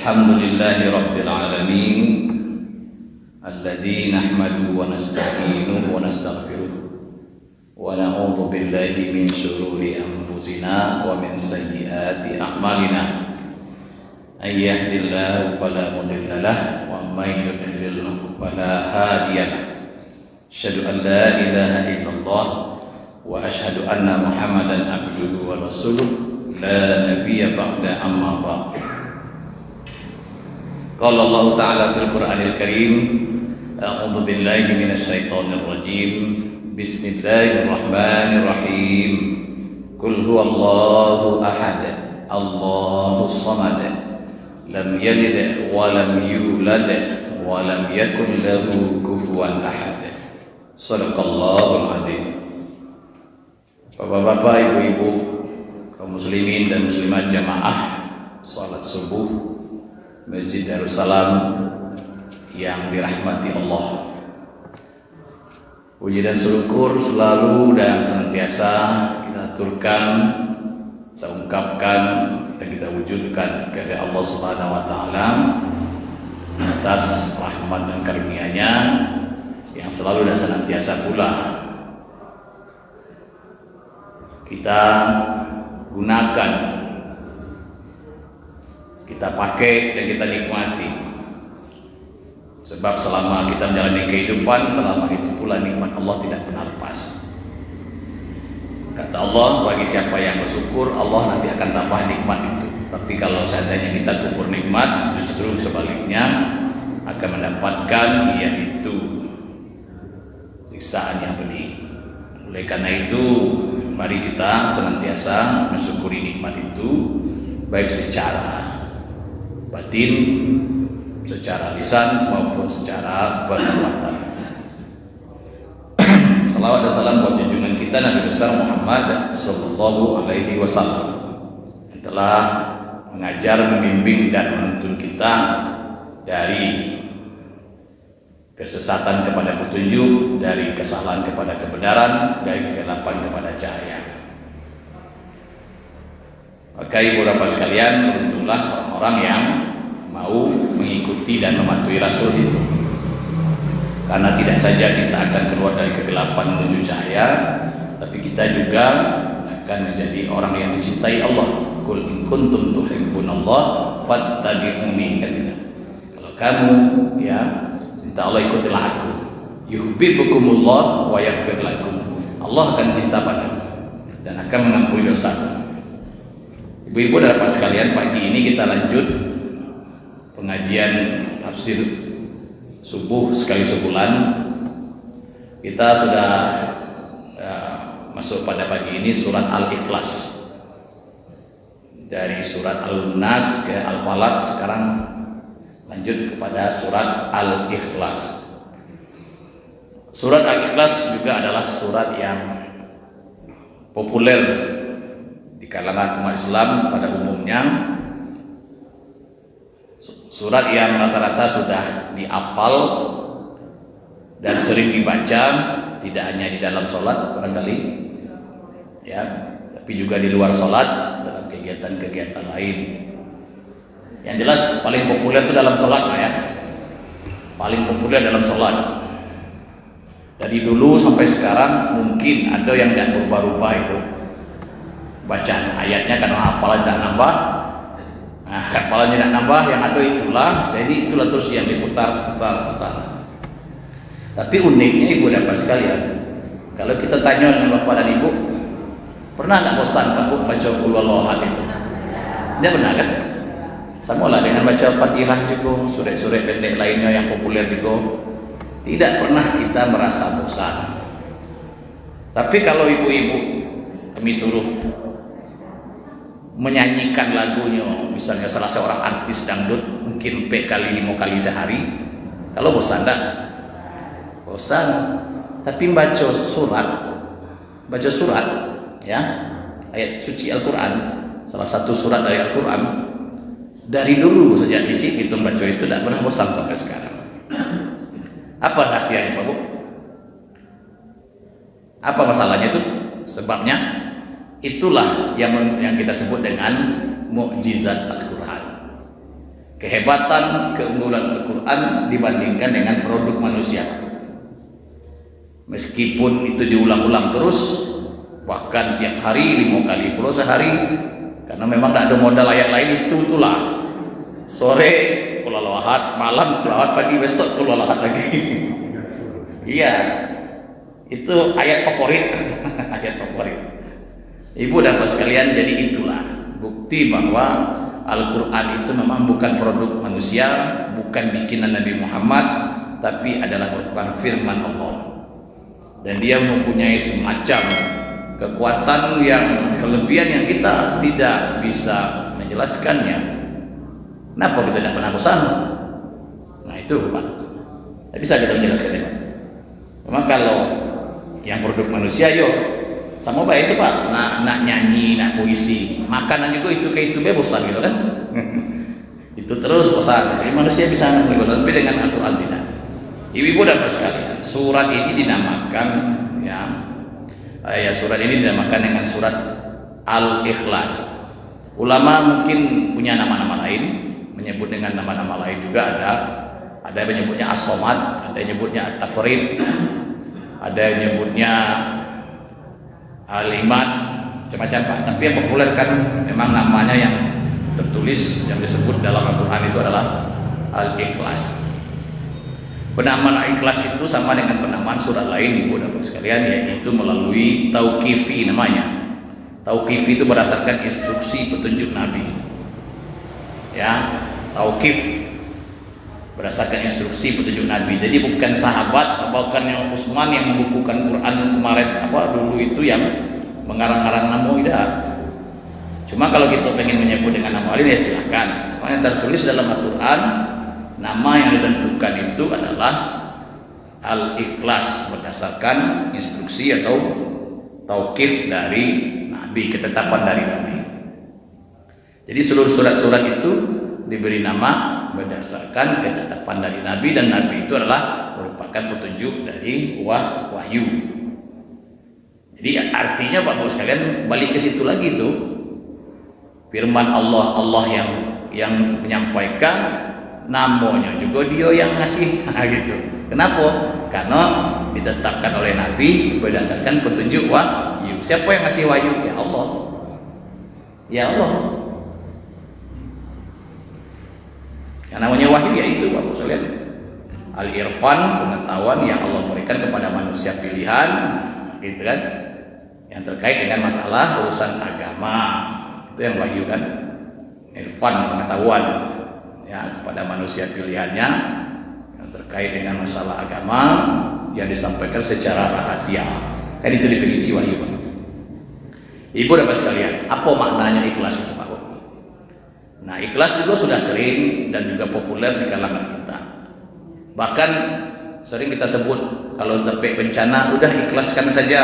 Alhamdulillahi Rabbil Alamin Alladzi nahmaduhu wa nasta'inuhu wa nastaghfiruh wa na'udzu billahi min syururi anfusina wa min sayyiati a'malina ay yahdihillahu fala mudilla lahu wa may yudlil fala hadiya lahu asyhadu an la ilaha illallah wa asyhadu anna Muhammadan abduhu wa rasuluh la nabiyya ba'da amma ba'd. Qala Allah Ta'ala fil Qur'anil Karim, a'udzu billahi minasyaitonir rajim. Bismillahirrahmanirrahim. Qul huwallahu ahad, Allahus samad, lam yalid wa lam yulad wa lam yakul lahu kufuwan ahad. Shadaqallahul azim. Bapak-bapak, ibu-ibu, kaum muslimin dan muslimat jamaah salat subuh Masjid Darussalam yang dirahmati Allah. Puji dan syukur selalu dan senantiasa kita aturkan, kita ungkapkan dan kita wujudkan kepada Allah Subhanahu wa taala atas rahmat dan karunia-Nya yang selalu dan senantiasa pula kita gunakan, kita pakai dan kita nikmati. Sebab selama kita menjalani kehidupan, selama itu pula nikmat Allah tidak pernah lepas. Kata Allah, bagi siapa yang bersyukur, Allah nanti akan tambah nikmat itu. Tapi kalau seandainya kita kufur nikmat, justru sebaliknya akan mendapatkan yaitu siksaan yang pedih. Oleh karena itu, mari kita senantiasa mensyukuri nikmat itu, baik secara batin, secara lisan maupun secara perbuatan. Salawat dan salam buat junjungan kita Nabi besar Muhammad sallallahu alaihi wasallam yang telah mengajar, membimbing dan menuntun kita dari kesesatan kepada petunjuk, dari kesalahan kepada kebenaran, dari kegelapan kepada cahaya. Maka ibu bapak sekalian, beruntunglah orang-orang yang mau mengikuti dan mematuhi Rasul itu. Karena tidak saja kita akan keluar dari kegelapan menuju cahaya, tapi kita juga akan menjadi orang yang dicintai Allah. Qul in kuntum tuhibbunallah fattabi'uni. Kalau kamu ya cinta Allah, ikutilah aku. Yuhibbukumullah wa yaghfir lakum. Allah akan cinta padamu dan akan mengampuni dosamu. Ibu-ibu dan bapak sekalian, pagi ini kita lanjut pengajian tafsir subuh sekali sebulan. Kita sudah masuk pada pagi ini surat Al-Ikhlas. Dari surat Al-Nas ke Al-Falaq, sekarang lanjut kepada surat Al-Ikhlas. Surat Al-Ikhlas juga adalah surat yang populer di kalangan umat Islam pada umumnya. Surat yang rata-rata sudah dihafal dan sering dibaca, tidak hanya di dalam sholat barangkali ya, tapi juga di luar sholat, dalam kegiatan-kegiatan lain. Yang jelas paling populer itu dalam sholat ya, paling populer dalam sholat. Dari dulu sampai sekarang mungkin ada yang tidak berubah-ubah itu bacaan ayatnya, karena hafalan tidak nambah. Nah, hafalannya tidak nambah, yang ada itulah, jadi itulah terus yang diputar. Tapi uniknya ibu dan bapak sekalian, kalau kita tanya dengan bapak dan ibu, pernah tidak bosan kamu baca Qul huwallahu ahad itu? Tidak pernah kan? Sama lah dengan baca Fatihah juga, surat-surat pendek lainnya yang populer juga. Tidak pernah kita merasa bosan. Tapi kalau ibu-ibu kami suruh menyanyikan lagunya, misalnya salah seorang artis dangdut, mungkin 4 kali 5 kali sehari, kalau bosan tak? Bosan. Tapi baca surat ya, ayat suci Al-Quran, salah satu surat dari Al-Quran, dari dulu sejak kecil kita baca itu tidak pernah bosan sampai sekarang. Apa rahasianya Pak Bu? Apa masalahnya itu? Sebabnya itulah yang kita sebut dengan mukjizat Al-Quran. kehebatan, keunggulan Al-Quran dibandingkan dengan produk manusia. Meskipun itu diulang-ulang terus, bahkan tiap hari 5 kali pula sehari, karena memang tidak ada modal ayat lain, itulah sore qul ahad, malam qul ahad, pagi besok qul ahad lagi. Iya, itu ayat favorit. Ayat favorit. Ibu dan bapak sekalian, jadi itulah bukti bahwa Al-Quran itu memang bukan produk manusia, bukan bikinan Nabi Muhammad, tapi adalah merupakan firman Allah. Dan dia mempunyai semacam kekuatan yang kelebihan yang kita tidak bisa menjelaskannya. Kenapa kita tidak pernah kesana? Nah itu Pak, tidak bisa kita menjelaskannya Pak. Memang kalau yang produk manusia sama baik itu Pak, nak nyanyi, nak puisi, makanan juga itu kayak itu bosan gitu kan. Itu terus bosan. Jadi manusia bisa bosan, tapi dengan Al-Quran tidak. Ibu-ibu dan bapak sekalian, surat ini dinamakan surat ini dinamakan dengan surat Al-Ikhlas. Ulama mungkin punya nama-nama lain, menyebut dengan nama-nama lain juga ada yang menyebutnya As-Somad, ada yang menyebutnya At-Tafrid, ada yang menyebutnya Al-Iman, macam-macam Pak. Tapi yang populer kan memang namanya yang tertulis yang disebut dalam Al-Quran itu adalah Al-Ikhlas. Penamaan Al-Ikhlas itu sama dengan penamaan surat lain ibu dan bapak sekalian, yaitu melalui tauqifi namanya. Tauqifi itu berdasarkan instruksi petunjuk Nabi. Ya, tauqif berdasarkan instruksi petunjuk Nabi. Jadi bukan sahabat, bukan yang Utsman yang membukukan Quran kemarin dulu itu yang mengarang-arang nama, tidak. Cuma kalau kita pengen menyebut dengan nama lain ya silahkan. Yang tertulis dalam Al-Quran, nama yang ditentukan itu adalah Al-Ikhlas berdasarkan instruksi atau tauqif dari Nabi, ketetapan dari Nabi. Jadi seluruh surat-surat itu diberi nama berdasarkan ketetapan dari Nabi, dan Nabi itu adalah merupakan petunjuk dari wahyu. Jadi artinya Bapak sekalian balik ke situ lagi tuh, firman Allah yang menyampaikan, namanya juga dia yang ngasih gitu. Kenapa? Karena ditetapkan oleh Nabi berdasarkan petunjuk wahyu. Siapa yang ngasih wahyu? Ya Allah. Ya Allah. Yang namanya wahyu yaitu Bapak sekalian al-irfan, pengetahuan yang Allah berikan kepada manusia pilihan, gitu kan, yang terkait dengan masalah urusan agama. Itu yang wahyu kan, irfan, pengetahuan ya kepada manusia pilihannya yang terkait dengan masalah agama yang disampaikan secara rahasia. Kan itu definisi wahyu Pak. Ibu dan bapak sekalian, apa maknanya ikhlas itu Pak? Nah, ikhlas juga sudah sering dan juga populer di kalangan kita. Bahkan sering kita sebut kalau terpek bencana, udah ikhlaskan saja.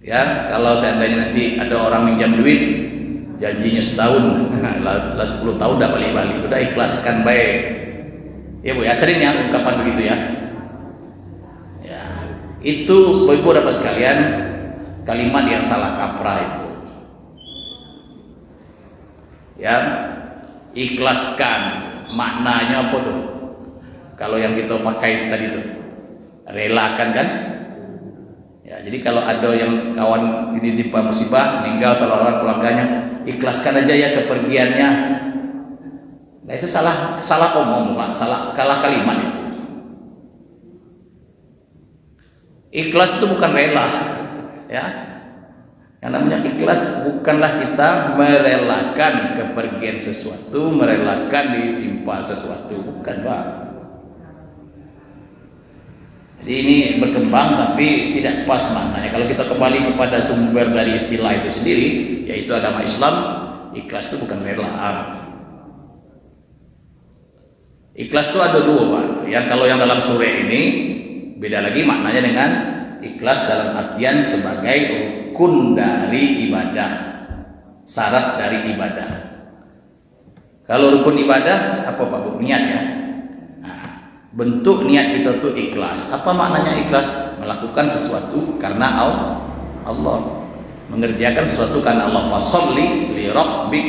Ya, kalau seandainya nanti ada orang minjam duit, janjinya setahun, lah 10 tahun dah balik-balik, udah ikhlaskan baik. Ya Bu ya, sering ya ungkapan begitu ya. Ya, itu Ibu dapat sekalian kalimat yang salah kaprah itu. Ya, ikhlaskan maknanya apa tuh? Kalau yang kita pakai tadi tuh, relakan kan? Ya, jadi kalau ada yang kawan ini timpa musibah, meninggal salah orang keluarganya, ikhlaskan aja ya kepergiannya. Nah, itu salah omong Pak, salah kalimat itu. Ikhlas itu bukan rela, ya. Yang namanya ikhlas bukanlah kita merelakan kepergian sesuatu, merelakan ditimpa sesuatu, bukan Pak. Jadi ini berkembang tapi tidak pas maknanya. Kalau kita kembali kepada sumber dari istilah itu sendiri, yaitu agama Islam, ikhlas itu bukan rela. Ikhlas itu ada dua Pak. Yang kalau yang dalam surah ini beda lagi maknanya dengan ikhlas dalam artian sebagai rukun dari ibadah, syarat dari ibadah. Kalau rukun ibadah apa Pak Bu? Niat ya. Nah, bentuk niat kita tuh ikhlas. Apa maknanya ikhlas? Melakukan sesuatu karena Allah, mengerjakan sesuatu karena Allah. Fasholli li rabbik,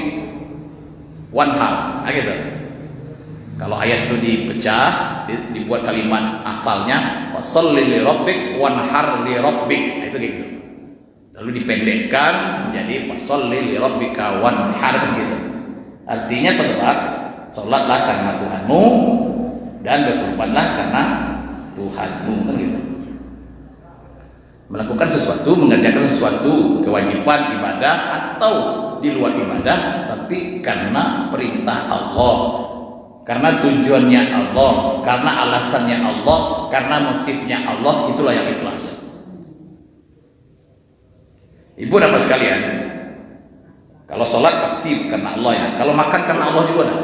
wanhar, nah gitu. Kalau ayat itu dipecah, dibuat kalimat asalnya fasholli li rabbik wanhar li rabbik, nah, itu gitu. Lalu dipendekkan menjadi fasholli li rabbika wanhar, gitu. Artinya tetap sholatlah karena Tuhanmu dan berkorbanlah karena Tuhanmu, kan gitu. Melakukan sesuatu, mengerjakan sesuatu kewajiban ibadah atau di luar ibadah, tapi karena perintah Allah, karena tujuannya Allah, karena alasannya Allah, karena motifnya Allah, itulah yang ikhlas. Ibu dan bapak sekalian, kalau sholat pasti karena Allah ya. Kalau makan karena Allah juga dah.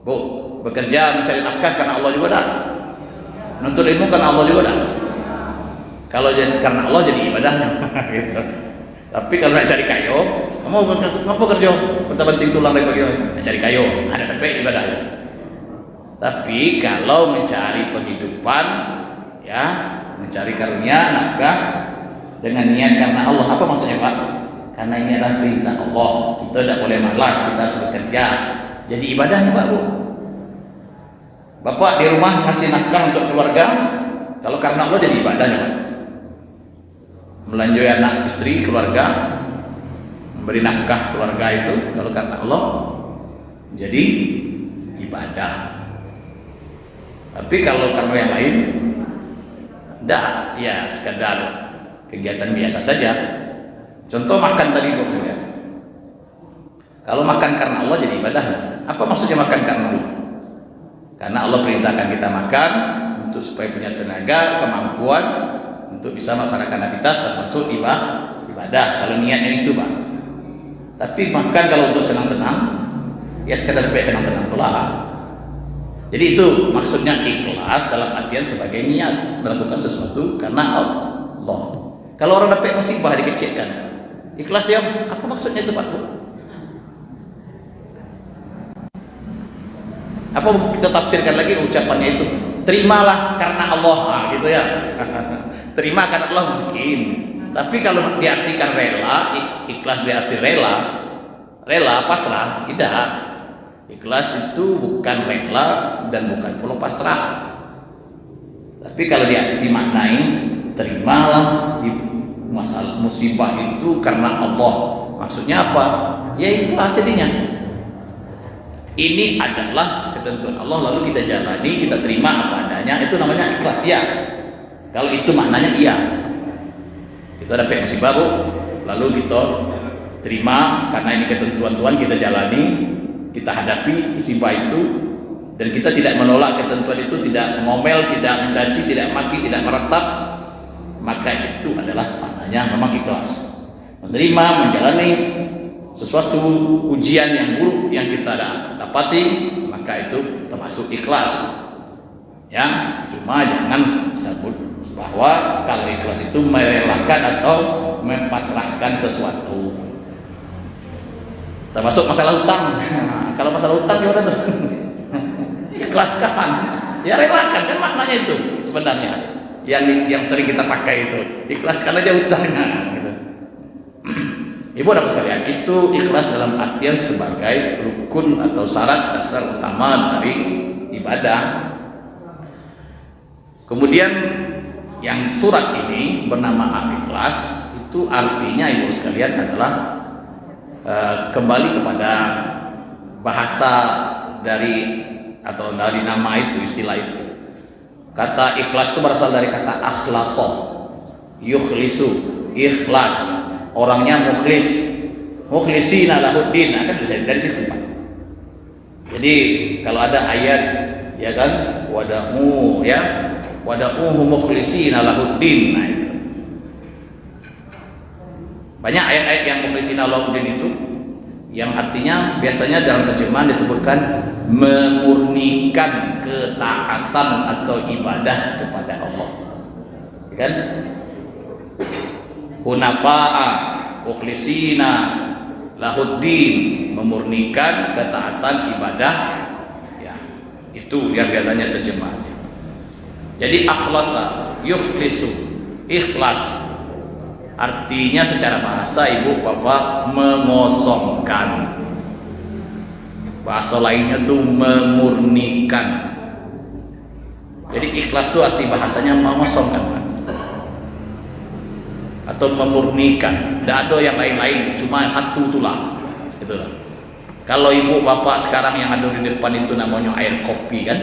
Bu, bekerja mencari nafkah karena Allah juga dah. Nuntut ilmu karena Allah juga dah. Kalau karena Allah jadi ibadahnya, gitu. Tapi kalau nak cari kayu, kamu ngapa kerja? Bentar-benting tulang dari bagian cari kayu, ada dapat ibadah. Tapi kalau mencari penghidupan, ya, mencari karunia nafkah dengan niat karena Allah, apa maksudnya Pak? Karena ini adalah perintah Allah, kita tidak boleh malas, kita harus bekerja. Jadi ibadahnya Pak, Bu. Bapak di rumah kasih nafkah untuk keluarga, kalau karena Allah jadi ibadahnya Pak. Melanjoi anak, istri, keluarga, memberi nafkah keluarga itu kalau karena Allah jadi ibadah. Tapi kalau karena yang lain, enggak, ya sekadar kegiatan biasa saja. Contoh makan tadi Bu sekalian. Kalau makan karena Allah jadi ibadah. Apa maksudnya makan karena Allah? Karena Allah perintahkan kita makan untuk supaya punya tenaga, kemampuan untuk bisa melaksanakan aktivitas termasuk ibadah. Kalau niatnya itu Pak. Tapi makan kalau untuk senang-senang, ya sekadar senang-senang itulah. Jadi itu maksudnya ikhlas dalam artian sebagai niat melakukan sesuatu karena Allah. Kalau orang dapat musibah dikecilkan, ikhlas ya, apa maksudnya itu Pak? Apa kita tafsirkan lagi ucapannya itu? Terimalah karena Allah, nah, gitu ya. Terima karena Allah mungkin. Tapi kalau diartikan rela, ikhlas berarti rela pasrah, tidak. Ikhlas itu bukan rela dan bukan pula pasrah. Tapi kalau dia dimaknai terimalah di masalah musibah itu karena Allah. Maksudnya apa? Ya ikhlas jadinya. Ini adalah ketentuan Allah, lalu kita jalani, kita terima apa adanya, itu namanya ikhlas ya. Kalau itu maknanya iya. Kita dapat musibah Bu, lalu kita terima karena ini ketentuan Tuhan, kita jalani, kita hadapi musibah itu, dan kita tidak menolak ketentuan itu, tidak ngomel, tidak mencaci, tidak maki, tidak meretap, maka itu adalah maknanya memang ikhlas. Menerima, menjalani sesuatu ujian yang buruk yang kita dapati, maka itu termasuk ikhlas. Ya, cuma jangan sebut bahwa kalau ikhlas itu merelakan atau mempasrahkan sesuatu. Termasuk masalah hutang. Kalau masalah hutang gimana tuh? Ikhlaskan, ya relakan, kan maknanya itu sebenarnya. Yang sering kita pakai itu, ikhlaskan aja hutangnya. Gitu. Ibu dan bapak sekalian, itu ikhlas dalam artian sebagai rukun atau syarat dasar utama dari ibadah. Kemudian yang surat ini bernama Al-Ikhlas, itu artinya ibu sekalian adalah kembali kepada bahasa dari atau dari nama itu, istilah itu. Kata ikhlas itu berasal dari kata akhlaso, yukhlisu, ikhlas, orangnya mukhlis, mukhlisina lahuddin, kan dari situ Pak. Jadi kalau ada ayat ya kan, wadamu ya, wada'uhu mukhlisina lahuddin, nah itu banyak ayat-ayat yang mukhlisina lahuddin itu yang artinya biasanya dalam terjemahan disebutkan memurnikan ketaatan atau ibadah kepada Allah, kan? Hunafa'a mukhlisina lahuddin, memurnikan ketaatan ibadah, ya itu yang biasanya terjemahannya. Jadi akhlasa, yukhlisu, ikhlas artinya secara bahasa ibu bapak mengosongkan, Bahasa lainnya tuh memurnikan. Jadi ikhlas itu arti bahasanya mengosongkan atau memurnikan. Tidak ada yang lain-lain, cuma satu itulah. Itulah. Kalau ibu bapak sekarang yang ada di depan itu namanya air kopi kan?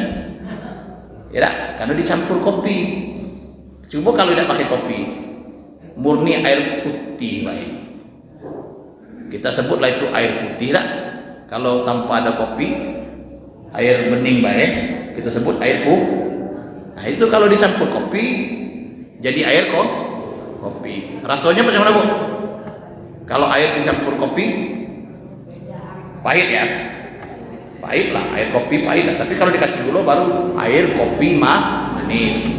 Ya, karena dicampur kopi. Coba kalau tidak pakai kopi, murni air putih baik. Kita sebutlah itu air putih tak? Kalau tanpa ada kopi, air bening baik, kita sebut air putih. Nah itu kalau dicampur kopi jadi air kopi. Rasanya macam mana bu? Kalau air dicampur kopi pahit ya, pahit lah, air kopi pahit lah. Tapi kalau dikasih gula baru air kopi manis.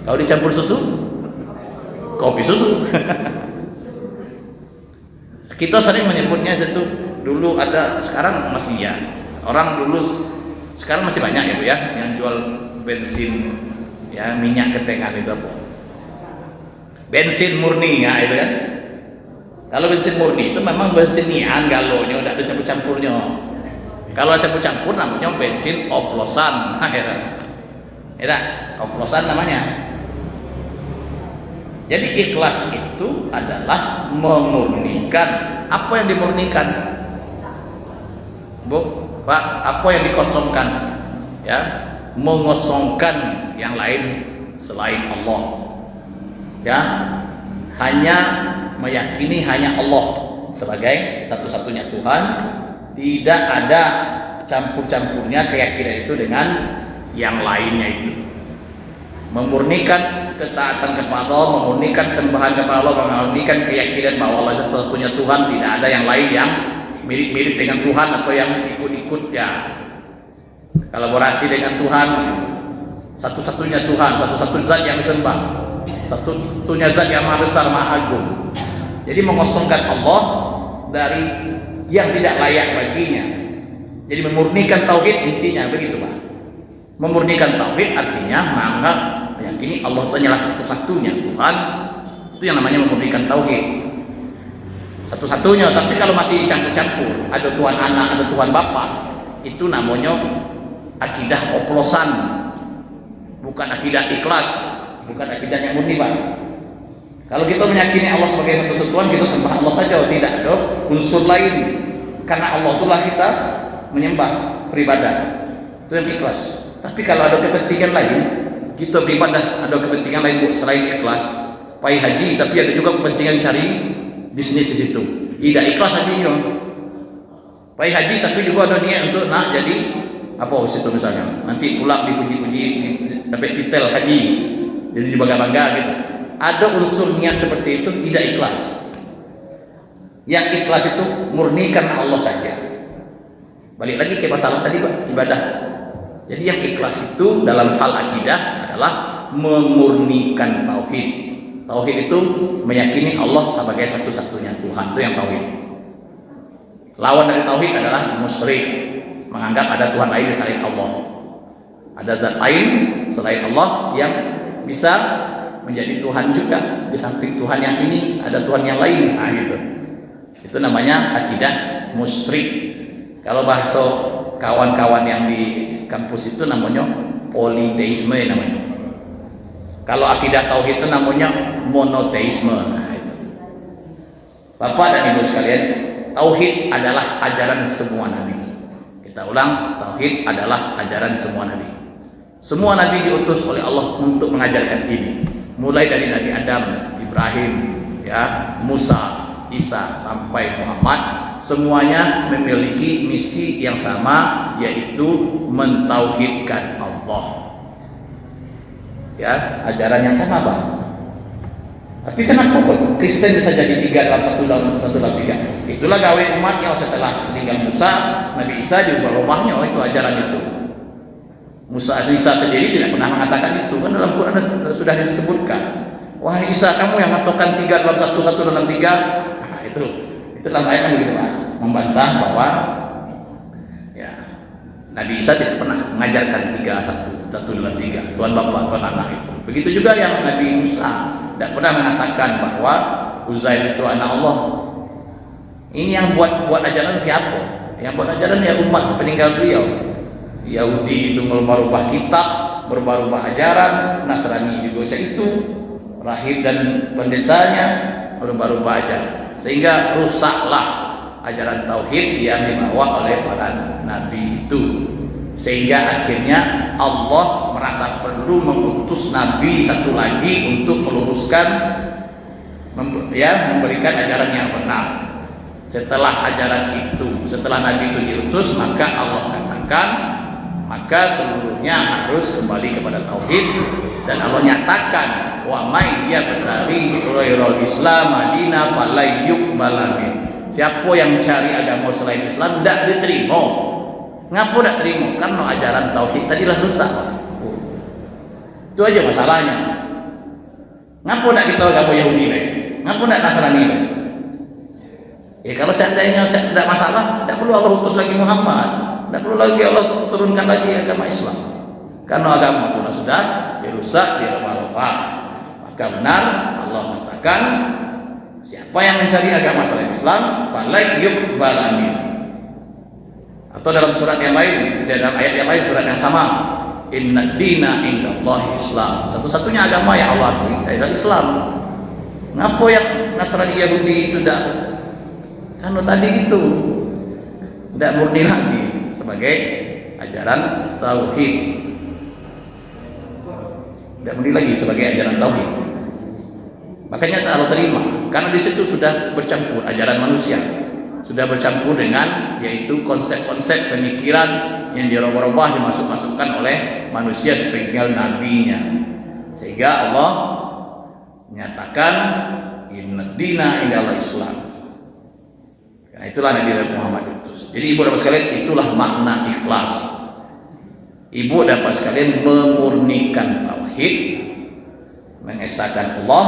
Kalau dicampur susu, kopi susu. Kita sering menyebutnya itu dulu ada, sekarang masih ya. Orang dulu sekarang masih banyak ya bu ya yang jual bensin ya, minyak ketengan itu apa? Bensin murni ya itu kan. Kalau bensin murni itu memang bensin nian galonya, udah ada campur-campurnya. Kalau campur-campur namanya bensin oplosan. Ya, oplosan namanya. Jadi ikhlas itu adalah memurnikan. Apa yang dimurnikan? Bu, Pak, apa yang dikosongkan? Ya, mengosongkan yang lain selain Allah. Ya, hanya meyakini hanya Allah sebagai satu-satunya Tuhan, tidak ada campur-campurnya keyakinan itu dengan yang lainnya itu. Memurnikan ketaatan kepada Allah, memurnikan sembahan kepada Allah, memurnikan keyakinan bahwa Allah satu-satunya Tuhan, tidak ada yang lain yang mirip-mirip dengan Tuhan atau yang ikut-ikut ya kolaborasi dengan Tuhan. Satu-satunya Tuhan, satu-satunya zat yang disembah, satu-satunya zat yang maha besar, maha agung. Jadi mengosongkan Allah dari yang tidak layak baginya. Jadi memurnikan tauhid intinya begitu Pak. Memurnikan tauhid artinya menganggap meyakini Allah itu hanyalah satu-satunya Tuhan. Itu yang namanya memurnikan tauhid. Satu-satunya, tapi kalau masih campur-campur, ada Tuhan anak, ada Tuhan bapak, itu namanya akidah oplosan. Bukan akidah ikhlas, bukan akidah yang murni Pak. Kalau kita meyakini Allah sebagai satu Tuhan, kita sembah Allah saja, tidak ada unsur lain. Karena Allah itulah kita menyembah, beribadah. Itu yang ikhlas. Tapi kalau ada kepentingan lain, kita beribadah ada kepentingan lain selain ikhlas, pai haji, tapi ada juga kepentingan cari bisnis di situ. Tidak ikhlas hajinya. Pai haji tapi juga ada niat untuk nak jadi apa di situ misalnya. Nanti pulang dipuji-puji, dapat titel haji, jadi dibangga-bangga gitu. Ada unsur niat seperti itu, tidak ikhlas. Yang ikhlas itu murni karena Allah saja. Balik lagi ke masalah tadi Pak, ibadah. Jadi yang ikhlas itu dalam hal akidah adalah memurnikan tauhid. Tauhid itu meyakini Allah sebagai satu-satunya Tuhan, itu yang tauhid. Lawan dari tauhid adalah musyrik, menganggap ada Tuhan lain selain Allah. Ada zat lain selain Allah yang bisa menjadi Tuhan juga. Di samping Tuhan yang ini ada Tuhan yang lain. Nah gitu. Itu namanya akidah musyrik. Kalau bahasa kawan-kawan yang di kampus itu namanya politeisme namanya. Kalau akidah tauhid itu namanya monoteisme. Nah, itu. Bapak dan Ibu sekalian, tauhid adalah ajaran semua nabi. Kita ulang, tauhid adalah ajaran semua nabi. Semua nabi diutus oleh Allah untuk mengajarkan ini. Mulai dari Nabi Adam, Ibrahim, ya, Musa, Isa sampai Muhammad, semuanya memiliki misi yang sama, yaitu mentauhidkan Allah. Ya, ajaran yang sama Bang. Tapi kenapa kok Kristen bisa jadi tiga dalam satu dalam tiga? Itulah gawe umatnya setelah meninggal Musa, Nabi Isa diubah rumahnya, itu ajaran itu. Musa Isa sendiri tidak pernah mengatakan itu, kan dalam Quran sudah disebutkan. Wahai Isa, kamu yang mengatakan tiga dalam satu, satu dalam tiga. Nah, itu dalam ayat kan begitu Pak, membantah bahwa ya Nabi Isa tidak pernah mengajarkan tiga satu dalam tiga, Tuhan Bapa, Tuhan Anak itu. Begitu juga yang Nabi Musa tidak pernah mengatakan bahwa Uzair itu anak Allah. Ini yang buat ajaran siapa? Yang buat ajaran ya umat sepeninggal beliau. Yahudi itu merubah kitab, berubah-ubah ajaran, Nasrani juga cak itu, rahib dan pendetanya berubah-ubah ajaran, sehingga rusaklah ajaran tauhid yang dibawa oleh para nabi itu, sehingga akhirnya Allah merasa perlu mengutus nabi satu lagi untuk meluruskan, memberikan ajaran yang benar. Setelah ajaran itu, setelah nabi itu diutus, maka Allah katakan, maka seluruhnya harus kembali kepada tauhid, dan Allah nyatakan, wa may yabtaghi ghairal islam madina falay yuqbala min. Siapa yang cari agama selain Islam tidak diterima. Ngapa tidak terima? Karena ajaran tauhid tadilah rusak. Itu aja masalahnya. Ngapa tidak kita agama Yahudi lagi? Ngapa tidak Nasrani lagi? Ya kalau seandainya tidak masalah, tidak perlu Allah utus lagi Muhammad, tidak perlu lagi Allah turunkan lagi agama Islam. Karena agama itu sudah dirusak, dirubah-rubah. Maka benar Allah mengatakan, siapa yang mencari agama selain Islam, falay yuqbala min. Atau dalam surat yang lain, dalam ayat yang lain, surat yang sama, inna dina indallahi Islam. Satu-satunya agama yang Allah akui adalah Islam. Ngapa yang Nasrani Yahudi itu tidak? Karena tadi itu tidak murni lagi sebagai ajaran tauhid, tidak murni lagi sebagai ajaran tauhid. Makanya tak Allah terima, karena di situ sudah bercampur ajaran manusia, sudah bercampur dengan yaitu konsep-konsep pemikiran yang dirubah-rubah, dimasuk-masukkan oleh manusia sepeninggal nabinya, sehingga Allah menyatakan inna dina indallahi Islam. Nah, itulah Nabi Muhammad utus. Jadi ibu dapat sekalian, itulah makna ikhlas. Ibu dapat sekalian memurnikan tauhid, mengesahkan Allah,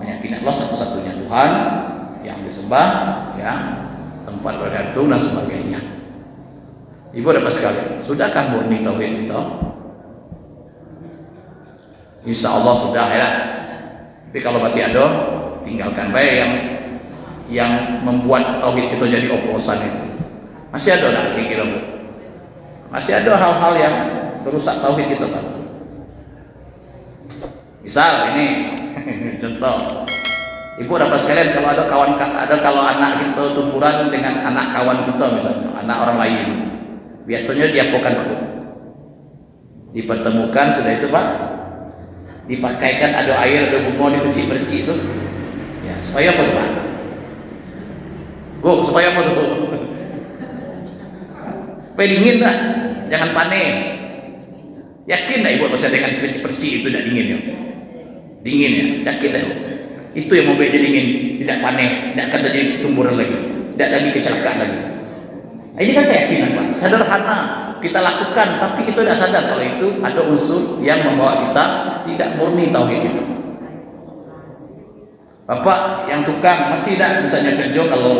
meyakini Allah satu-satunya Tuhan yang disembah, ya, tempat bergantung dan sebagainya. Ibu dapat sekalian, sudahkah murni tauhid itu? Insya Allah sudah ya. Tapi kalau masih ada, tinggalkan baik yang membuat tauhid kita jadi oplosan itu. Masih ada tak kira-kira? Masih ada hal-hal yang merusak tauhid kita, Pak. Misal ini contoh, ibu dapat sekalian, kalau anak kita tumpuran dengan anak kawan kita, misalnya anak orang lain, biasanya diapakan, Pak? Dipertemukan, sudah itu, Pak, dipakaikan ada air, ada bunga, dipercik-percik itu, ya, supaya apa, Pak? Bu, supaya apa tuh, Bu? Supaya dingin tak? Jangan panen. Yakin tak ibu pasal dengan percik-percik itu tidak dingin ya? Dingin ya? Yakin tak, Bu? Itu yang membuat dia dingin, tidak panen, tidak akan terjadi tumburan lagi, tidak lagi kecelakaan lagi. Nah, ini kan keyakinan, Pak. Sederhana kita lakukan, tapi kita tidak sadar kalau itu ada unsur yang membawa kita tidak murni tauhid itu. Bapak yang tukang masih tidak misalnya kerja, kalau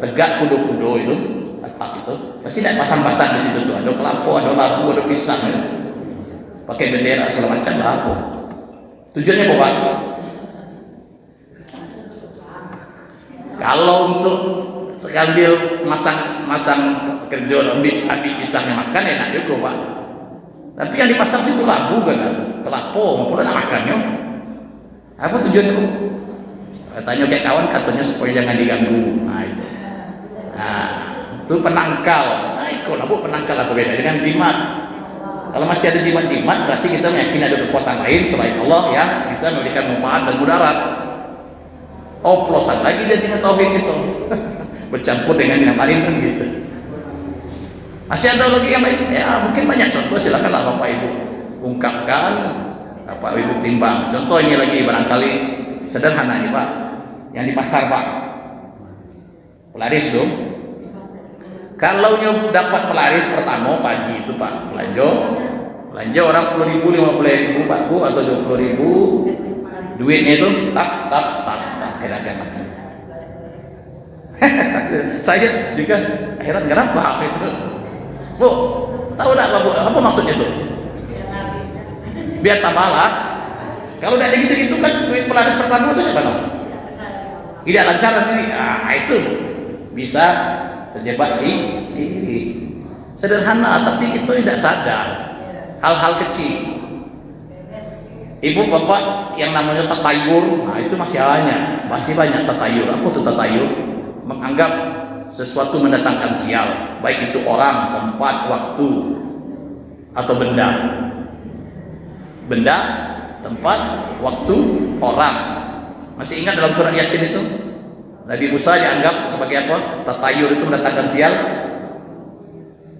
tegak kudo-kudo itu atap itu masih tidak pasang-pasang di situ tuh, ada kelapa, ada lampu, ada pisang ya. Pakai bendera segala macam lah. Apa tujuannya, Bapak? Kalau untuk sekali masang kerja ambil pisangnya makan enak juga, Pak. Tapi yang dipasang situ labu kan, kelapa maupun nak makannya. Apa tujuannya, Bu? Tanya kayak kawan, katanya supaya jangan diganggu. Nah itu, itu penangkal. Nah itu lah, Bu, penangkal apa beda dengan jimat? Kalau masih ada jimat-jimat, berarti kita meyakini ada kekuatan lain selain Allah yang bisa memberikan manfaat dan mudarat. Oplosan lagi jadinya tauhid itu. Bercampur dengan yang lain kan gitu. Masih ada lagi yang lain? Ya mungkin banyak contoh, silakanlah Bapak Ibu ungkapkan, Bapak Ibu timbang. Contoh ini lagi barangkali sederhana nih, Pak. Yang di pasar, Pak, pelaris dong. Kalau dapat pelaris pertama pagi itu, Pak, belanja orang 10.000, 50.000, Pak Bu, atau 20.000, duitnya itu tak kira-kira. Saya juga heran kenapa itu, Bu. Tahu tak, Pak Bu, apa maksudnya itu? Biar tambah lah. Kalau tidak gitu-gitu kan duit pelaris pertama itu siapa? Tidak lancar nanti, itu bisa terjebak sirik. Sederhana, tapi kita tidak sadar hal-hal kecil. Ibu bapak yang namanya tatayur, nah itu masih banyak tatayur. Apa itu tatayur? Menganggap sesuatu mendatangkan sial, baik itu orang, tempat, waktu, atau benda, tempat, waktu, orang. Masih ingat dalam surat Yasin itu Nabi Musa dianggap sebagai apa? Tatayur itu mendatangkan sial.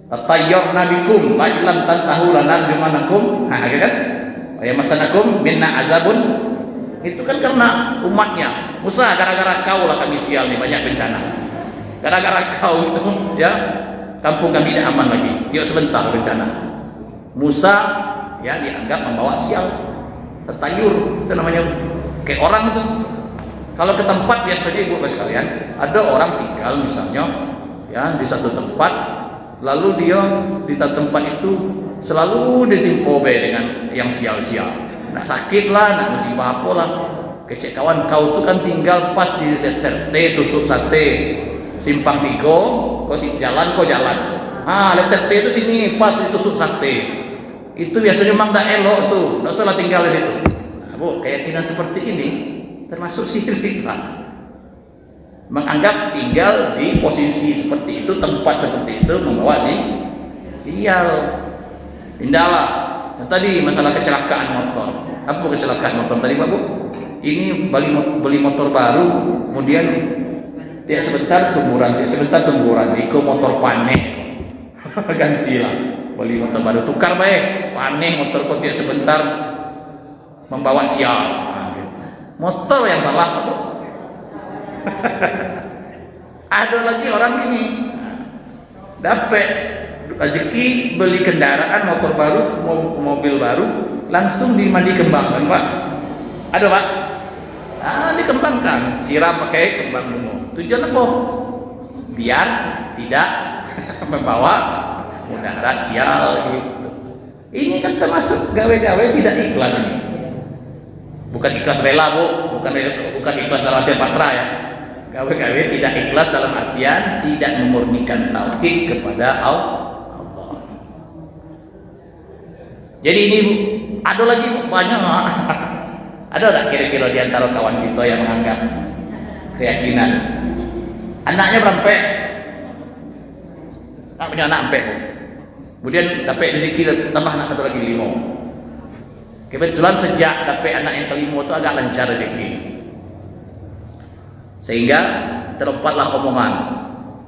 Tatayyur nabikum la'ilam tantahu lanarjumanakum. Nah, kan? Ya masanakum minna azabun. Itu kan karena umatnya. Musa, gara-gara kau lah kami sial nih, banyak bencana. Gara-gara kau itu ya kampung kami tidak aman lagi. Tiap sebentar bencana. Musa ya dianggap membawa sial. Tatayur itu namanya, kayak orang itu. Kalau ke tempat biasanya ibu bapak sekalian, ada orang tinggal misalnya ya di satu tempat, lalu dia di tempat itu selalu ditimpa dengan yang sial-sial. Nak sakit lah, nak musibah apa lah. Kecek kawan kau tu kan tinggal pas di letter T tusuk sate simpang 3, kau jalan. Letter T itu sini pas ditusuk sate. Itu biasanya memang tak elok tuh, tak salah tinggal di situ. Nah, bu, keyakinan seperti ini termasuk sirik lah. Menganggap tinggal di posisi seperti itu, tempat seperti itu membawa sial. Pindahlah. Yang tadi masalah kecelakaan motor. Apa kecelakaan motor tadi Pak Bu? Ini beli motor baru, kemudian tiap sebentar tumburan. Iko motor panen. Gantilah. Beli motor baru, tukar baik. Panen motor kok tiap sebentar membawa sial. Nah, gitu. Motor yang salah Pak Bu. Ada lagi orang ini dapat rezeki beli kendaraan motor baru, mobil baru, langsung dimandi kembangkan Pak. Ada Pak? Dikembangkan, siram pakai kembang bunga. Tujuan apa? Biar tidak membawa mudarat sial gitu. Ini kan termasuk gawe-gawe tidak ikhlas ini. Bukan ikhlas rela Bu, bukan ikhlas dalam artian pasrah ya. Gawe-gawe tidak ikhlas dalam artian tidak memurnikan tauhid kepada Allah. Jadi ini ada lagi banyak. Ada tak kira-kira di antara kawan kita yang menganggap keyakinan anaknya berapa? Punya anak empat. Kemudian dapat rezeki tambah anak satu lagi 5. Kebetulan sejak dapat anak yang kelima itu agak lancar rezeki. Sehingga terompatlah omongan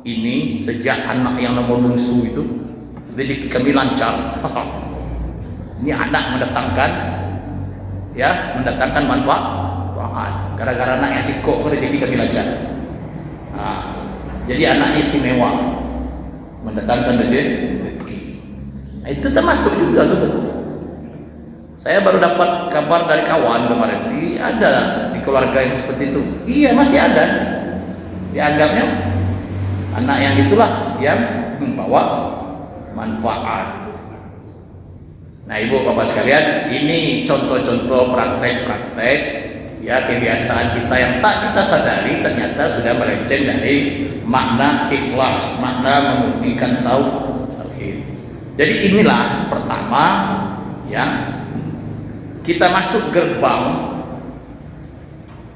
ini sejak anak yang nomor bungsu itu rezeki kami lancar. Ini anak mendatangkan manfaat. Gara-gara anaknya sikok rezeki kami lancar. Jadi anak istimewa mendatangkan rezeki. Itu termasuk juga tuh. Saya baru dapat kabar dari kawan kemarin, ada di keluarga yang seperti itu. Iya, masih ada. Dianggapnya anak yang itulah yang membawa manfaat. Nah, ibu bapak sekalian, ini contoh-contoh praktek-praktek ya kebiasaan kita yang tak kita sadari ternyata sudah melenceng dari makna ikhlas, makna memurnikan tauhid. Jadi inilah pertama ya, kita masuk gerbang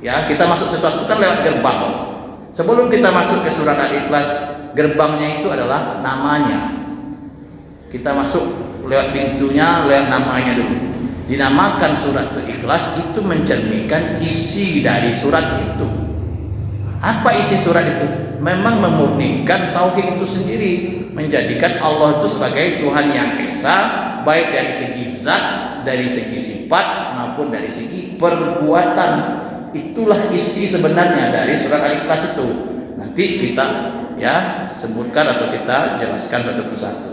ya, kita masuk sesuatu kan lewat gerbang. Sebelum kita masuk ke surat Al-Ikhlas, gerbangnya itu adalah namanya. Kita masuk lewat pintunya, lewat namanya dulu. Dinamakan surat Al-Ikhlas itu mencerminkan isi dari surat itu. Apa isi surat itu? Memang memurnikan tauhid itu sendiri, menjadikan Allah itu sebagai Tuhan yang esa, baik dari segi zat, dari segi sifat maupun dari segi perbuatan. Itulah isi sebenarnya dari surat Al-Ikhlas itu. Nanti kita ya sebutkan atau kita jelaskan satu persatu.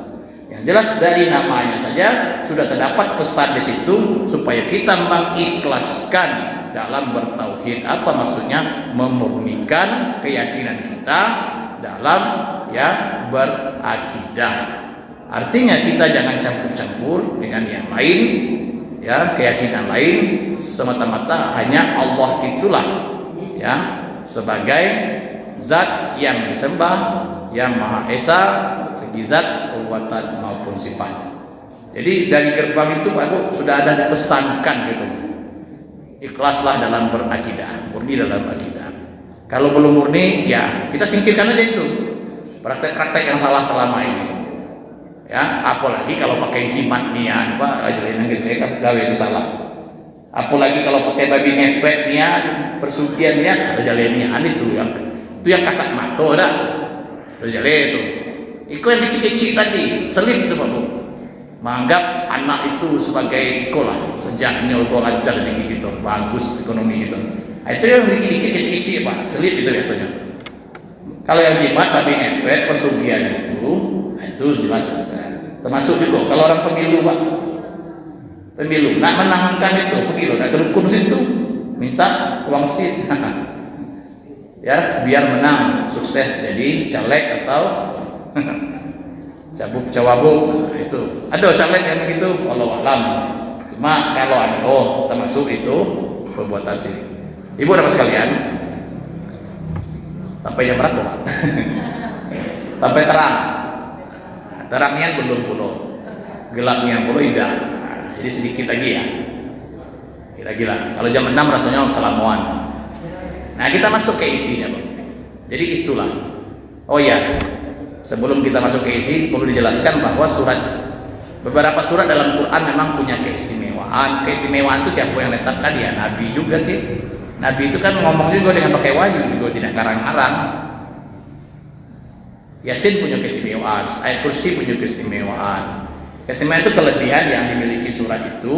Yang jelas dari namanya saja sudah terdapat pesan di situ supaya kita mengikhlaskan dalam bertauhid. Apa maksudnya? Memurnikan keyakinan kita dalam ya berakidah. Artinya kita jangan campur-campur dengan yang lain ya, keyakinan lain, semata-mata hanya Allah itulah ya sebagai zat yang disembah, yang Maha Esa, segi zat, perbuatan maupun sifat. Jadi dari gerbang itu Pak Bu sudah ada dipesankan gitu. Ikhlaslah dalam berakidah, murni dalam akidah. Kalau belum murni, ya kita singkirkan aja itu praktek-praktek yang salah selama ini. Ya, apalagi kalau pakai jimat niat, Pak, ajaran gitu ya, gawe itu salah. Apalagi kalau pakai babi ngepet niat, persugihan niat, ajaran niat itu yang kasat mata dah. Ajaran itu. Iko yang kecil-kecil tadi, selip itu Pak Bu. Menganggap anak itu sebagai ikolah, sejaknya itu lancar rezeki gitu, bagus ekonomi gitu. Itu yang sedikit-sedikit kecil-kecil Pak, selip itu biasanya. Kalau yang jimat, babi ngepet, persugihan itu jelas. Termasuk juga kalau orang pemilu Pak, pemilu nak menangkan itu pemilu, nak kedukun situ, minta uang seat, ya biar menang, sukses jadi caleg atau cabuk cawabuk. Nah, itu ada caleg yang begitu, wallahu alam. Cuma kalau ada termasuk itu perbuatan syirik. Ibu dapat sekalian, sampai jam berapa Pak? Sampai terang. Terangnya belum puluh, gelapnya puluh indah. Nah, jadi sedikit lagi ya. Kira-kira kalau jam 6 rasanya kelamuan. Nah, kita masuk ke isinya, Bang. Jadi itulah. Oh ya, sebelum kita masuk ke isi perlu dijelaskan bahwa beberapa surat dalam Quran memang punya keistimewaan. Keistimewaan itu siapa yang letakkan? Ya Nabi juga sih. Nabi itu kan ngomong juga dengan pakai wahyu, juga tidak karang-karang. Yasin punya keistimewaan, ayat kursi punya keistimewaan. Keistimewaan itu kelebihan yang dimiliki surat itu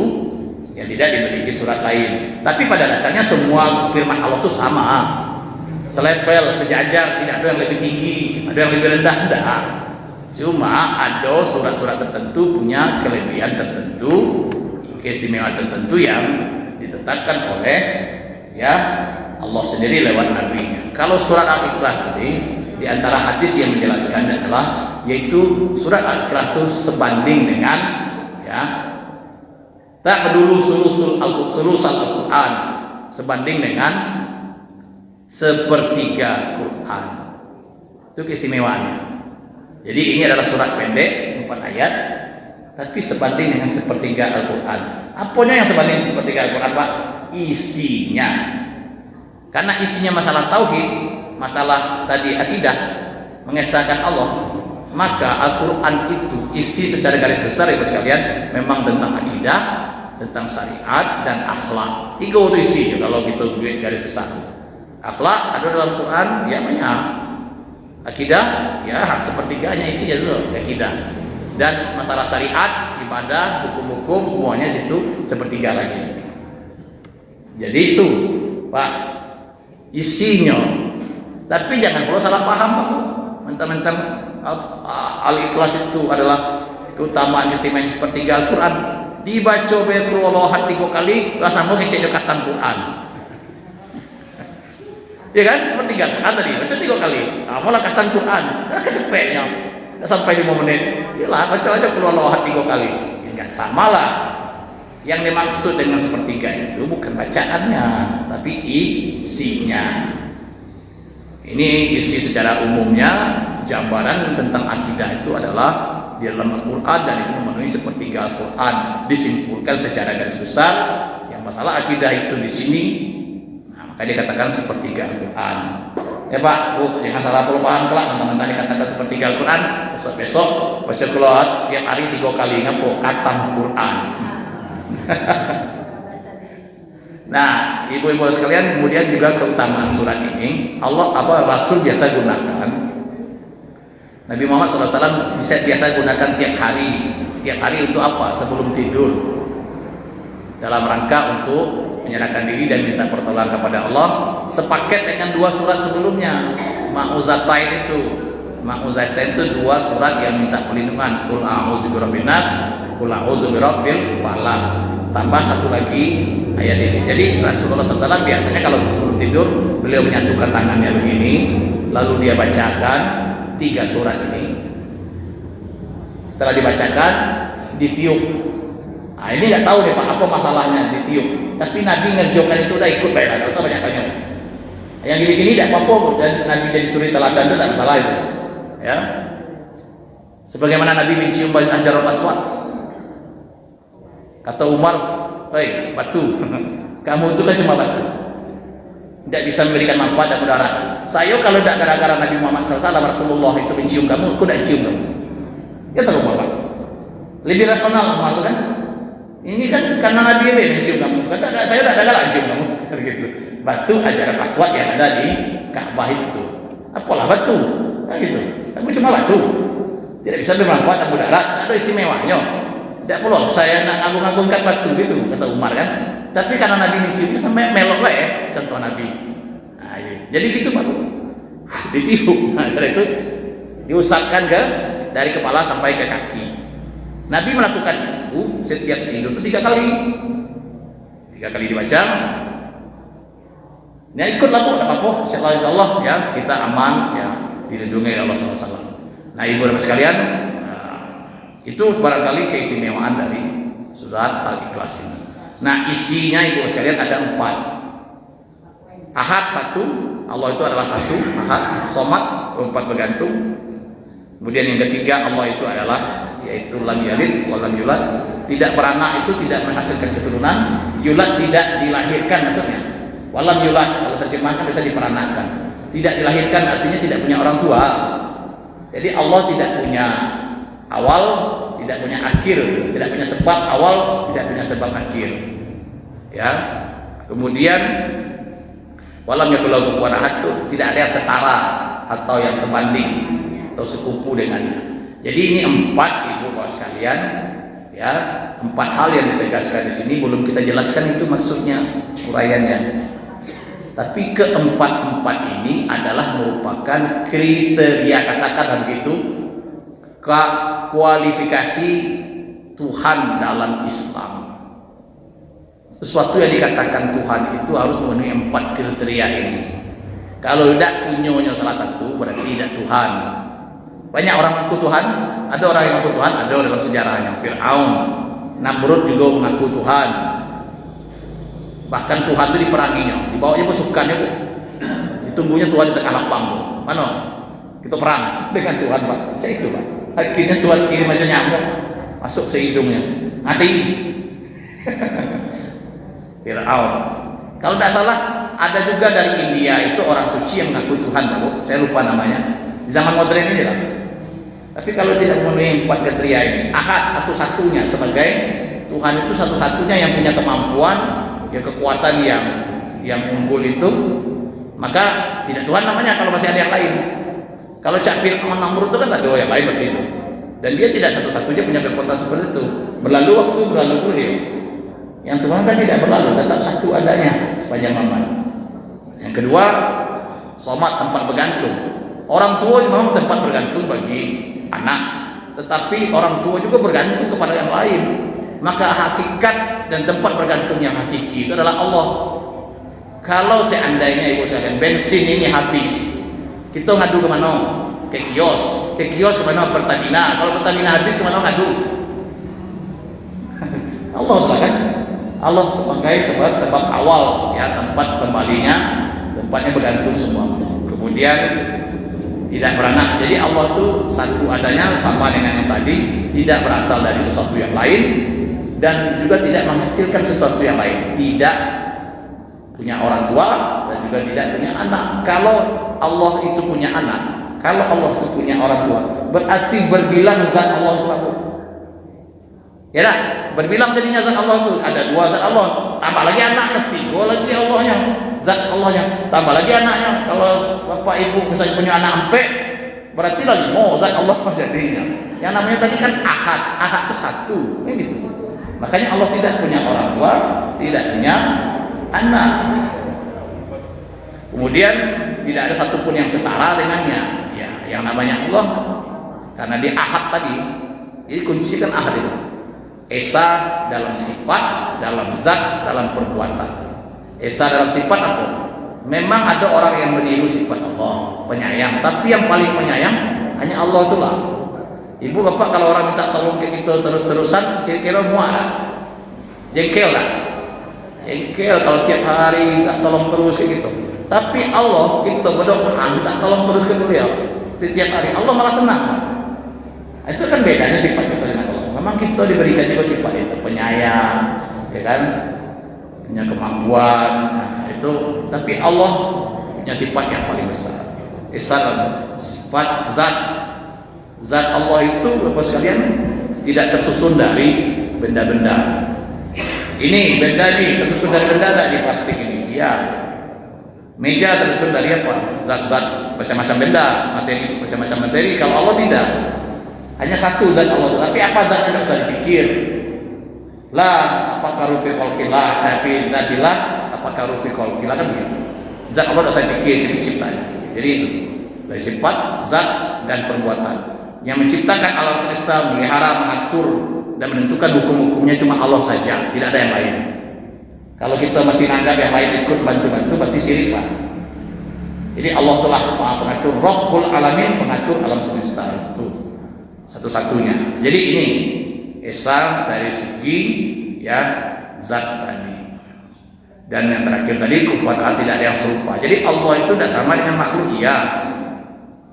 yang tidak dimiliki surat lain. Tapi pada dasarnya semua firman Allah itu sama, selevel, sejajar, tidak ada yang lebih tinggi, ada yang lebih rendah, enggak. Cuma ada surat-surat tertentu punya kelebihan tertentu, keistimewaan tertentu yang ditetapkan oleh ya Allah sendiri lewat nabinya. Kalau surat Al-Ikhlas ini di antara hadis yang menjelaskan adalah yaitu surat Al-Ikhlas itu sebanding dengan ya tak dulu sulusul Al-Quran, sebanding dengan sepertiga Quran. Itu keistimewaannya. Jadi ini adalah surat pendek 4 ayat tapi sebanding dengan sepertiga Al-Quran. Apanya yang sebanding sepertiga Al-Quran Pak? Isinya. Karena isinya masalah tauhid, masalah tadi akidah, mengesahkan Allah, maka Al-Quran itu isi secara garis besar Ibu sekalian memang tentang akidah, tentang syariat dan akhlak. 3 itu isi kalau gitu garis besar. Akhlak ada dalam Quran ya banyak. Akidah ya sepertiganya isinya dulu akidah. Dan masalah syariat, ibadah, hukum-hukum semuanya situ sepertiga lagi. Jadi itu Pak isinya. Tapi jangan perlu salah paham Pak. Mentang-mentang Al-Ikhlas itu adalah keutamaan istimewa sepertiga Al-Quran. Dibaca berkeluarohan 3 kali, rasa mau ngecek dekatan Quran. Ya kan? Sepertiga Quran tadi, baca 3 kali. Malah katan Quran, kecepetnya. Sampai 5 menit. Yalah, baca aja keluarohan 3 kali. Ya enggak sama lah. Yang dimaksud dengan sepertiga itu bukan bacaannya, tapi isinya. Ini isi secara umumnya, gambaran tentang akidah itu adalah di dalam Al-Quran dan itu memenuhi sepertiga Al-Quran. Disimpulkan secara garis besar yang masalah akidah itu di sini. Nah, maka dikatakan sepertiga Al-Quran. Ya Pak, Bu, jangan salah paham kelak teman-teman dikatakan sepertiga Al-Quran. Besok baca keluar tiap hari 3 kali ngapo katam Quran. Nah, ibu-ibu sekalian, kemudian juga keutamaan surat ini Rasul biasa gunakan. Nabi Muhammad SAW biasa gunakan tiap hari. Tiap hari untuk apa? Sebelum tidur. Dalam rangka untuk menyerahkan diri dan minta pertolongan kepada Allah. Sepaket dengan 2 surat sebelumnya. Ma'uzatain itu. Ma'uzatain itu 2 surat yang minta perlindungan. Qul a'udzu birabbin nas, qul a'udzu birabbil falaq. Tambah 1 lagi ayat ini. Jadi Rasulullah SAW biasanya kalau sebelum tidur beliau menyatukan tangannya begini, lalu dia bacakan 3 surat ini. Setelah dibacakan, ditiup. Nah, ini nggak tahu deh Pak apa masalahnya ditiup. Tapi Nabi ngerjokan itu udah ikut baik, nggak usah banyak tanya. Yang gini-gini tidak apa-apa dan Nabi jadi suri teladan itu tidak masalah itu. Ya. Sebagaimana Nabi mencium Hajarul Aswad. Kata Umar, "Hei, batu. Kamu itu kan cuma batu. Tidak bisa memberikan manfaat dan mudarat. Saya kalau tidak gara-gara Nabi Muhammad SAW, Rasulullah itu mencium kamu, aku tidak cium kamu." Ya tahu Umar. Lebih rasional Umar itu kan. Ini kan karena Nabi ini mencium kamu. Kata saya tidak ada galak cium kamu. Gitu. Batu Hajarul Aswad yang ada di Ka'bah itu. Apalah batu? Nah, gitu. Kamu cuma batu. Tidak bisa bermanfaat dan mudarat. Tidak ada istimewanya. Tidak perlu saya nak ngagung-ngagungkan batu gitu, kata Umar kan. Tapi karena Nabi mencium sampai melok lah ya, contoh Nabi. Nah, jadi gitu Pak. Ditiup. Nah, setelah itu diusapkan dari kepala sampai ke kaki. Nabi melakukan itu setiap tidur itu 3 kali. 3 kali dibaca. Ya ikutlah Bu, tidak apa-apa. Insyaallah ya kita aman ya, dilindungi oleh Allah SAW. Nah, ibu dan sekalian, itu barangkali keistimewaan dari surat Al-Ikhlas ini. Nah, isinya ibu sekalian ada 4. Ahad 1, Allah itu adalah 1, Ahad. Somad 4 bergantung. Kemudian yang ketiga Allah itu adalah yaitu lam yalid wa lam yulad, tidak beranak, itu tidak menghasilkan keturunan. Yulad tidak dilahirkan maksudnya. Walam yulad kalau terjemahkan bisa diperanakkan. Tidak dilahirkan artinya tidak punya orang tua. Jadi Allah tidak punya awal, tidak punya akhir, tidak punya sebab awal, tidak punya sebab akhir. Ya. Kemudian walam yakul lahu kufuwan ahad, tidak ada yang setara atau yang sebanding atau sekupu dengannya. Jadi ini 4 ibu bapak sekalian, ya, 4 hal yang ditegaskan di sini, belum kita jelaskan itu maksudnya uraiannya. Tapi keempat-empat ini adalah merupakan kriteria, katakan begitu, kualifikasi Tuhan dalam Islam. Sesuatu yang dikatakan Tuhan itu harus memenuhi 4 kriteria ini. Kalau tidak punya salah satu, berarti tidak Tuhan. Banyak orang mengaku Tuhan, ada orang yang mengaku Tuhan, ada dalam sejarahnya. Fir'aun, Namrud juga mengaku Tuhan. Bahkan Tuhan itu diperanginya, dibawanya pasukannya Bu. Ditunggunya Tuhan di tengah lapang tuh. Mana? Kita perang dengan Tuhan Pak. Saya itu Pak. Akhirnya Tuhan kirim aja nyamuk masuk sehidungnya, mati. Fir'aun. Kalau tidak salah ada juga dari India itu orang suci yang mengaku Tuhan Pak. Saya lupa namanya. Di zaman modern ini lah. Tapi kalau tidak memenuhi 4 kriteria ini, Ahad satu-satunya sebagai Tuhan itu satu-satunya yang punya kemampuan, ya kekuatan yang unggul itu, maka tidak Tuhan namanya kalau masih ada yang lain. Kalau Cak Fir'aun Namrud itu kan ada yang lain begitu. Dan dia tidak satu-satunya punya kekuatan seperti itu. Berlalu waktu, berlalu beliau. Yang Tuhan kan tidak berlalu, tetap satu adanya sepanjang zaman. Yang kedua, Somad, tempat bergantung. Orang tua memang tempat bergantung bagi anak, tetapi orang tua juga bergantung kepada yang lain. Maka hakikat dan tempat bergantung yang hakiki itu adalah Allah. Kalau seandainya ibu sekalian bensin ini habis, kita ngadu ke mana? Ke kios ke mana? Pertamina. Kalau Pertamina habis ke mana ngadu? Allah kan? Allah sebagai sebab awal ya, tempat kembalinya, tempatnya bergantung semua. Kemudian tidak beranak. Jadi Allah itu satu adanya, sama dengan yang tadi, tidak berasal dari sesuatu yang lain dan juga tidak menghasilkan sesuatu yang lain. Tidak punya orang tua dan juga tidak punya anak. Kalau Allah itu punya anak, kalau Allah itu punya orang tua, berarti berbilang zat Allah itu apa? Ya lah, berbilang jadinya zat Allah itu ada 2 zat Allah, tambah lagi anaknya, 3 lagi Allahnya, zat Allahnya, tambah lagi anaknya. Kalau bapak ibu misalnya punya anak empek, berarti lah 5 zat Allah jadinya. Yang namanya tadi kan Ahad, Ahad itu 1, kan gitu. Makanya Allah tidak punya orang tua, tidak punya anak. Kemudian tidak ada satupun yang setara dengannya. Ya, yang namanya Allah, karena dia Ahad tadi. Jadi kunci kan Ahad itu. Esa dalam sifat, dalam zat, dalam perbuatan. Esa dalam sifat apa? Memang ada orang yang meniru sifat Allah, penyayang. Tapi yang paling penyayang hanya Allah itulah. Ibu bapak kalau orang minta tolong ke kita terus-terusan, kira-kira muak lah, jengkel lah, jengkel kalau tiap hari tak tolong terus kayak gitu. Tapi Allah kita berdoa minta tolong terus ke beliau. setiap hari. Allah malah senang. Itu kan bedanya sifat kita dengan Allah. Memang kita diberikan juga sifat itu, penyayang, ya kan, punya kemampuan. Nah, itu, tapi Allah punya sifat yang paling besar. Sifat zat Allah itu, Bapak sekalian, tidak tersusun dari benda-benda. Ini benda ini tersusun dari benda tak di plastik ini? Iya. Meja tersusun dari apa? Zat-zat macam-macam benda, materi macam-macam materi. Kalau Allah tidak, hanya satu zat Allah. Tapi apa zat tidak usah dipikir. Lah, apakah rufi khalqillah, tapi zatillah, apakah rufi khalqillah, kan begitu. Zat Allah tidak usah dipikir, ciptanya. Jadi itu dari sifat, zat dan perbuatan. Yang menciptakan alam semesta, memelihara, mengatur dan menentukan hukum-hukumnya cuma Allah saja, tidak ada yang lain. Kalau kita masih nanggap yang lain ikut bantu-bantu, berarti syirik, Pak. Jadi Allah telah Maha Pengatur, Rabbul Alamin, pengatur alam semesta itu satu-satunya. Jadi ini esa dari segi ya zat tadi. Dan yang terakhir tadi kekuatan tidak ada yang serupa. Jadi Allah itu tidak sama dengan makhluk, iya.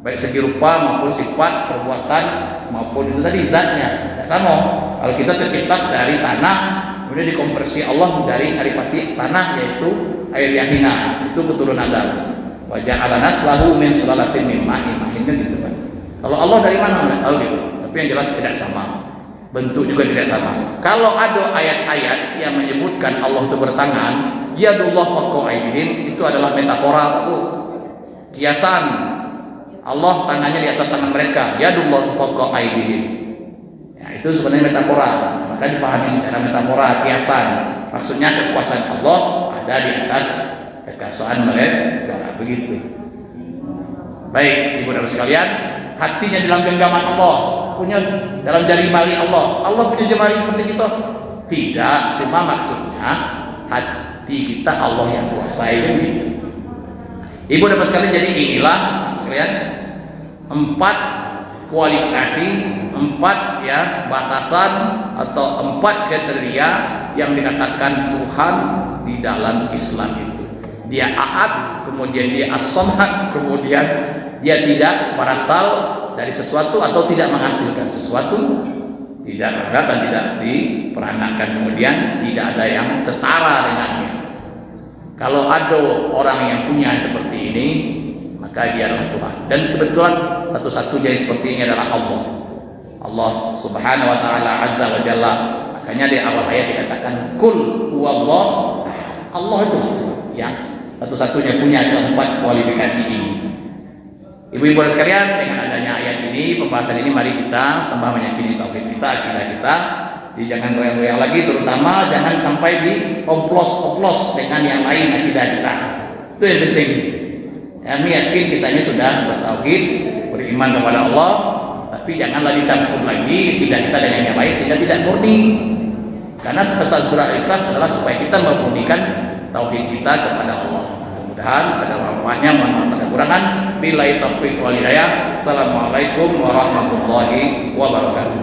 Baik segi rupa maupun sifat, perbuatan maupun itu tadi zatnya tidak sama. Kalau kita tercipta dari tanah, kemudian dikonversi Allah dari saripati tanah, yaitu air yang hina, itu keturunan Adam. Wa ja'ala naslahu min sulalatin min ma'in mahin, kan gitu kan. Kalau Allah dari mana enggak tahu gitu. Tapi yang jelas tidak sama. Bentuk juga tidak sama. Kalau ada ayat-ayat yang menyebutkan Allah itu bertangan, yadullah fawqa aydihim, itu adalah metafora, kiasan. Allah tangannya di atas tangan mereka, yadullah fawqa aydihim. Ya, itu sebenarnya metafora. Maka dipahami secara metafora, kiasan. Maksudnya kekuasaan Allah ada di atas kekuasaan mereka, begitu. Baik, ibu dan bapak sekalian, hatinya dalam genggaman Allah, punya dalam jari mali Allah. Allah punya jemari seperti kita? Tidak, cuma maksudnya hati kita Allah yang kuasai, begitu. Ibu dan bapak sekalian, jadi inilah sekalian 4 kualifikasi, 4 ya batasan atau 4 kriteria yang dikatakan Tuhan di dalam Islam itu. Dia Ahad, kemudian dia As-Samad, kemudian dia tidak berasal dari sesuatu atau tidak menghasilkan sesuatu, tidak berat dan tidak diperanakan, kemudian tidak ada yang setara dengannya. Kalau ada orang yang punya seperti ini, maka dia adalah Tuhan. Dan kebetulan satu-satunya seperti ini adalah Allah. Allah Subhanahu wa taala azza wa jalla. Makanya di awal ayat dikatakan kul huwallah. Allah itu yang satu-satunya punya 4 kualifikasi ini. Ibu-ibu sekalian, dengan adanya ayat ini, pembahasan ini, mari kita sembah meyakini tauhid kita, akidah kita. Jadi jangan goyang-goyang lagi, terutama jangan sampai dioplos-oplos dengan yang lain akidah kita. Itu yang penting. Kami yakin kita ini sudah bertauhid, beriman kepada Allah, tapi janganlah dicampur lagi akidah kita dengan yang lain sehingga tidak murni. Karena pesan surah Al-Ikhlas adalah supaya kita memurnikan tauhid kita kepada Allah. Mudah-mudahan ada manfaatnya, mohon maaf ada kurangan. Billahi taufiq wal hidayah. Assalamualaikum warahmatullahi wabarakatuh.